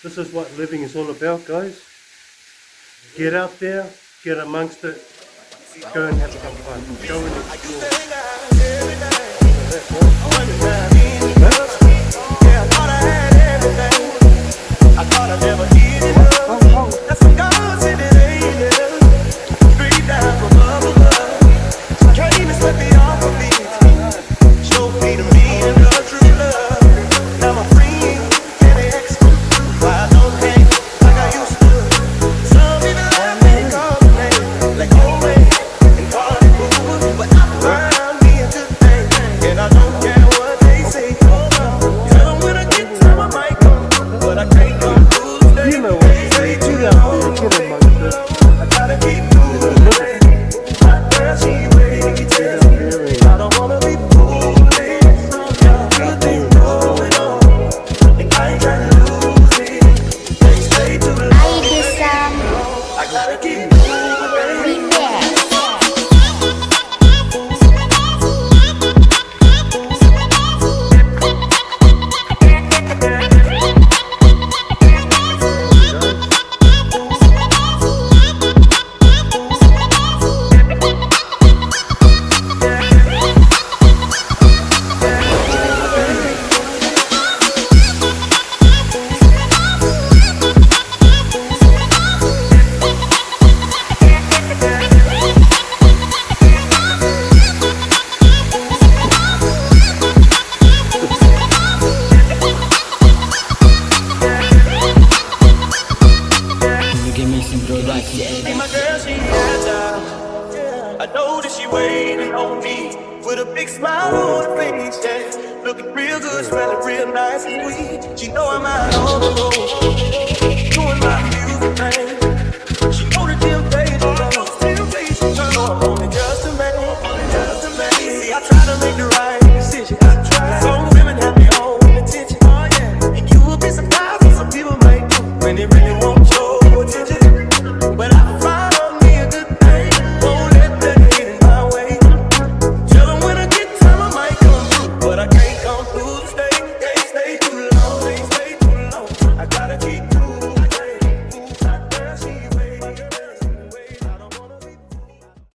This is what living is all about, guys. Get out there, get amongst it, go and have some fun. Go and I thought I never needed love. That's some God said it ain't enough. Straight down from above. Can't even slip me off of me. Show me to me and the true love. Now I'm free, and the ex. Why I don't hang like I used to. Some even let me call the name, like always, and call it boo. But I found me a good thing, and I don't care what they say. Tell them when I get to my mic, but I can't go. you know what? Get out there, get amongst it. I gotta keep moving. My girl, she waiting. I don't wanna be foolish. Got good things going on, and I ain't trying to lose it. Can't stay too long. I gotta keep moving. See my girl, she agile. I know that she waiting on me with a big smile on her face, yeah. Looking real good, smelling real nice and sweet. She know I'm out on the road, doing my music thing. She know the temptation, turn on only just a man. See, I try to make the right decision. Some women have their own intention, and you will be surprised what some people make when they really want.